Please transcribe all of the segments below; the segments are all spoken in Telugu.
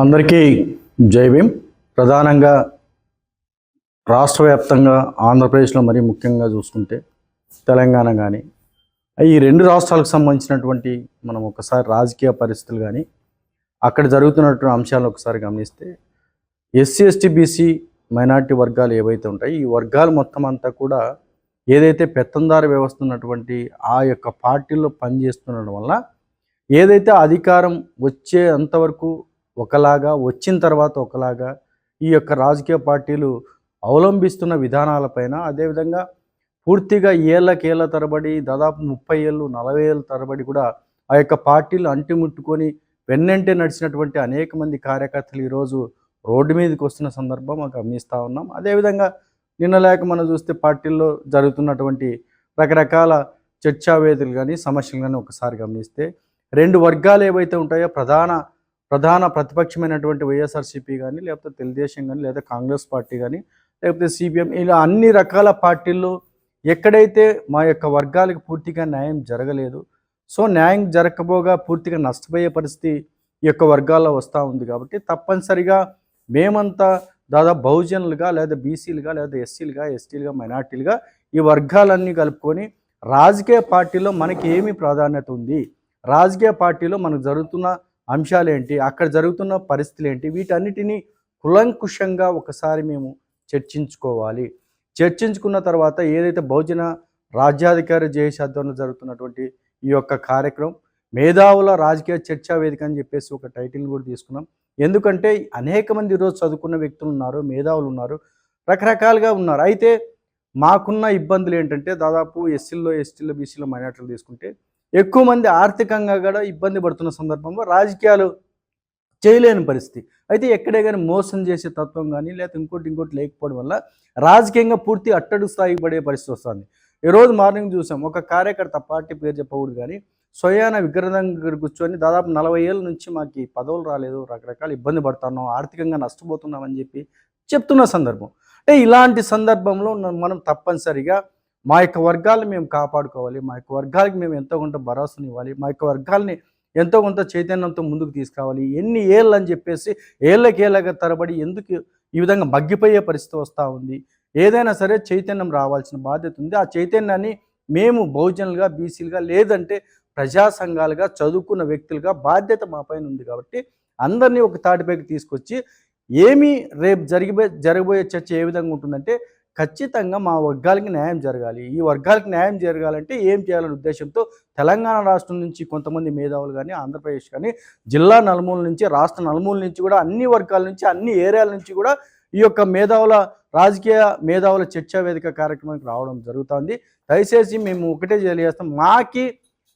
అందరికీ జై భీమ్. ప్రధానంగా రాష్ట్ర వ్యాప్తంగా ఆంధ్రప్రదేశ్లో మరీ ముఖ్యంగా చూసుకుంటే తెలంగాణ కానీ ఈ రెండు రాష్ట్రాలకు సంబంధించినటువంటి మనం ఒకసారి రాజకీయ పరిస్థితులు కానీ అక్కడ జరుగుతున్నటువంటి అంశాలను ఒకసారి గమనిస్తే ఎస్సీ ఎస్టీ బీసీ మైనార్టీ వర్గాలు ఏవైతే ఉంటాయి ఈ వర్గాలు మొత్తం అంతా కూడా ఏదైతే పెత్తందార వ్యవస్థ ఉన్నటువంటి ఆ యొక్క పార్టీల్లో పనిచేస్తుండడం వల్ల ఏదైతే అధికారం వచ్చే అంతవరకు ఒకలాగా వచ్చిన తర్వాత ఒకలాగా ఈ యొక్క రాజకీయ పార్టీలు అవలంబిస్తున్న విధానాలపైన అదేవిధంగా పూర్తిగా ఏళ్ళకేళ్ల తరబడి దాదాపు 30 ఏళ్ళు 40 ఏళ్ళ తరబడి కూడా ఆ యొక్క పార్టీలు అంటిముట్టుకొని వెన్నంటే నడిచినటువంటి అనేక మంది కార్యకర్తలు ఈరోజు రోడ్డు మీదకి వస్తున్న సందర్భం మనం గమనిస్తూ ఉన్నాం. అదేవిధంగా నిన్న లేక మనం చూస్తే పార్టీల్లో జరుగుతున్నటువంటి రకరకాల చర్చా వేదికలు కానీ సమస్యలు కానీ ఒకసారి గమనిస్తే రెండు వర్గాలు ఏవైతే ఉంటాయో ప్రధాన ప్రతిపక్షమైనటువంటి వైఎస్ఆర్సీపీ కానీ లేకపోతే తెలుగుదేశం కానీ లేదా కాంగ్రెస్ పార్టీ కానీ లేకపోతే సిపిఎం ఇలా అన్ని రకాల పార్టీల్లో ఎక్కడైతే మా యొక్క వర్గాలకు పూర్తిగా న్యాయం జరగలేదు, సో న్యాయం జరగకపోగా పూర్తిగా నష్టపోయే పరిస్థితి ఈ యొక్క వర్గాల్లో వస్తూ ఉంది. కాబట్టి తప్పనిసరిగా మేమంతా దాదాపు బహుజనులుగా లేదా బీసీలుగా లేదా ఎస్సీలుగా ఎస్టీలుగా మైనార్టీలుగా ఈ వర్గాలన్నీ కలుపుకొని రాజకీయ పార్టీలో మనకి ఏమి ప్రాధాన్యత ఉంది, రాజకీయ పార్టీలో మనకు జరుగుతున్న అంశాలు ఏంటి, అక్కడ జరుగుతున్న పరిస్థితులు ఏంటి, వీటన్నిటినీ కులంకుషంగా ఒకసారి మేము చర్చించుకోవాలి. చర్చించుకున్న తర్వాత ఏదైతే బహుజన రాజ్యాధికారి జేఏసీ ఆధ్వర్యంలో జరుగుతున్నటువంటి ఈ యొక్క కార్యక్రమం మేధావుల రాజకీయ చర్చా వేదిక అని చెప్పేసి ఒక టైటిల్ కూడా తీసుకున్నాం. ఎందుకంటే అనేక మంది ఈరోజు చదువుకున్న వ్యక్తులు ఉన్నారు, మేధావులు ఉన్నారు, రకరకాలుగా ఉన్నారు. అయితే మాకున్న ఇబ్బందులు ఏంటంటే దాదాపు ఎస్సీల్లో ఎస్టీలో బీసీలో మైనార్టీలు తీసుకుంటే ఎక్కువ మంది ఆర్థికంగా కూడా ఇబ్బంది పడుతున్న సందర్భంలో రాజకీయాలు చేయలేని పరిస్థితి. అయితే ఎక్కడే కానీ మోసం చేసే తత్వం కానీ లేకపోతే ఇంకోటి లేకపోవడం వల్ల రాజకీయంగా పూర్తి అట్టడుగు స్థాయికి పడే పరిస్థితి వస్తుంది. ఈరోజు మార్నింగ్ చూసాం ఒక కార్యకర్త, పార్టీ పేరు చెప్పకూడదు కానీ స్వయాన విగ్రహం దగ్గర కూర్చొని దాదాపు 40 ఏళ్ళ నుంచి మాకు ఈ పదవులు రాలేదు, రకరకాల ఇబ్బంది పడుతున్నాం, ఆర్థికంగా నష్టపోతున్నామని చెప్పి చెప్తున్న సందర్భం. అంటే ఇలాంటి సందర్భంలో మనం తప్పనిసరిగా మా యొక్క వర్గాలను మేము కాపాడుకోవాలి, మా యొక్క వర్గాలకి మేము ఎంతో కొంత భరోసాని ఇవ్వాలి, మా యొక్క వర్గాల్ని ఎంతో కొంత చైతన్యంతో ముందుకు తీసుకురావాలి. ఎన్ని ఏళ్ళు అని చెప్పేసి ఏళ్ళకేళ్ళగా తరబడి ఎందుకు ఈ విధంగా మగ్గిపోయే పరిస్థితి వస్తూ ఉంది. ఏదైనా సరే చైతన్యం రావాల్సిన బాధ్యత ఉంది. ఆ చైతన్యాన్ని మేము బహుజనులుగా బీసీలుగా లేదంటే ప్రజా సంఘాలుగా చదువుకున్న వ్యక్తులుగా బాధ్యత మా పైన ఉంది. కాబట్టి అందరినీ ఒక తాటిపైకి తీసుకొచ్చి ఏమి రేపు జరగబోయే చర్చ ఏ విధంగా ఉంటుందంటే ఖచ్చితంగా మా వర్గాలకి న్యాయం జరగాలి. ఈ వర్గాలకి న్యాయం జరగాలంటే ఏం చేయాలనే ఉద్దేశంతో తెలంగాణ రాష్ట్రం నుంచి కొంతమంది మేధావులు కానీ ఆంధ్రప్రదేశ్ కానీ జిల్లా నలుమూల నుంచి రాష్ట్ర నలుమూల నుంచి కూడా అన్ని వర్గాల నుంచి అన్ని ఏరియాల నుంచి కూడా ఈ యొక్క రాజకీయ మేధావుల చర్చా వేదిక కార్యక్రమానికి రావడం జరుగుతుంది. దయచేసి మేము ఒకటే తెలియజేస్తాం, మాకి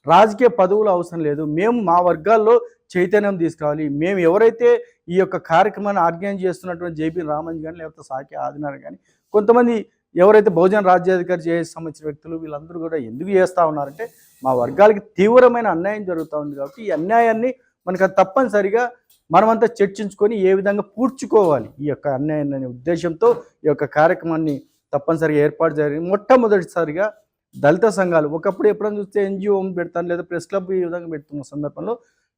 రాజకీయ పదవులు అవసరం లేదు, మేము మా వర్గాల్లో చైతన్యం తీసుకురావాలి. మేము ఎవరైతే ఈ యొక్క కార్యక్రమాన్ని ఆర్గనైజ్ చేస్తున్నటువంటి జేబీ రామన్ కానీ లేకపోతే సాకి ఆదినారాయణ కానీ కొంతమంది ఎవరైతే బహుజన రాజ్యాధికారి జేఏసీ సంబంధించిన వ్యక్తులు వీళ్ళందరూ కూడా ఎందుకు చేస్తూ ఉన్నారంటే మా వర్గాలకి తీవ్రమైన అన్యాయం జరుగుతూ ఉంది. కాబట్టి ఈ అన్యాయాన్ని మనకు తప్పనిసరిగా మనమంతా చర్చించుకొని ఏ విధంగా పూడ్చుకోవాలి ఈ యొక్క అన్యాయాన్ని అనే ఉద్దేశంతో ఈ యొక్క కార్యక్రమాన్ని తప్పనిసరిగా ఏర్పాటు జరిగింది. మొట్టమొదటిసారిగా దళిత సంఘాలు ఒకప్పుడు ఎప్పుడైనా చూస్తే ఎన్జిఓ పెడతాను లేదా ప్రెస్ క్లబ్ ఈ విధంగా పెడుతున్న సందర్భంలో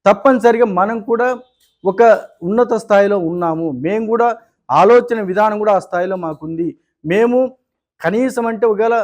తప్పనిసరిగా మనం కూడా ఒక ఉన్నత స్థాయిలో ఉన్నాము, మేము కూడా ఆలోచన విధానం కూడా ఆ స్థాయిలో మాకుంది. మేము కనీసం అంటే ఒకవేళ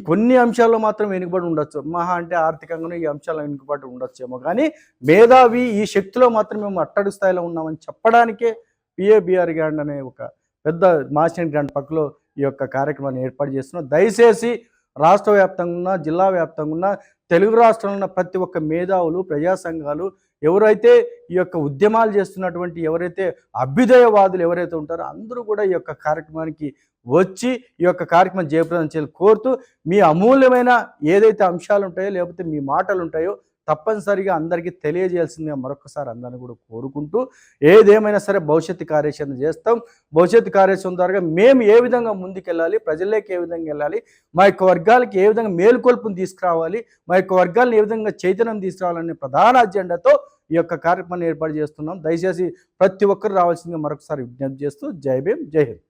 కొన్ని అంశాల్లో మాత్రం వెనుకబడి ఉండొచ్చు, మహా అంటే ఆర్థికంగానే ఈ అంశాల్లో వెనుకబడి ఉండొచ్చేమో, కానీ మేధావి ఈ శక్తిలో మాత్రం మేము అట్టడుగు స్థాయిలో ఉన్నామని చెప్పడానికే పిఏబిఆర్ గ్రాండ్ అనే ఒక పెద్ద మాస్టర్ గ్రాండ్ పక్కలో ఈ యొక్క కార్యక్రమాన్ని ఏర్పాటు చేస్తున్నాం. దయచేసి రాష్ట్ర వ్యాప్తంగా ఉన్న జిల్లా వ్యాప్తంగా ఉన్న తెలుగు రాష్ట్రంలో ఉన్న ప్రతి ఒక్క మేధావులు ప్రజా సంఘాలు ఎవరైతే ఈ యొక్క ఉద్యమాలు చేస్తున్నటువంటి ఎవరైతే అభ్యుదయవాదులు ఎవరైతే ఉంటారో అందరూ కూడా ఈ యొక్క కార్యక్రమానికి వచ్చి ఈ యొక్క కార్యక్రమం జయప్రదం చేయాలి కోరుతూ మీ అమూల్యమైన ఏదైతే అంశాలు ఉంటాయో లేకపోతే మీ మాటలు ఉంటాయో తప్పనిసరిగా అందరికీ తెలియజేయాల్సిందిగా మరొకసారి అందరిని కూడా కోరుకుంటూ ఏదేమైనా సరే భవిష్యత్తు కార్యాచరణ చేస్తాం. భవిష్యత్తు కార్యాచరణ ద్వారా మేము ఏ విధంగా ముందుకెళ్ళాలి, ప్రజల్లోకి ఏ విధంగా వెళ్ళాలి, మా యొక్క వర్గాలకి ఏ విధంగా మేలుకొల్పును తీసుకురావాలి, మా యొక్క వర్గాలను ఏ విధంగా చైతన్యం తీసుకురావాలనే ప్రధాన అజెండాతో ఈ యొక్క కార్యక్రమాన్ని ఏర్పాటు చేస్తున్నాం. దయచేసి ప్రతి ఒక్కరు రావాల్సిందిగా మరొకసారి విజ్ఞప్తి చేస్తూ జై భీమ్, జై హింద్.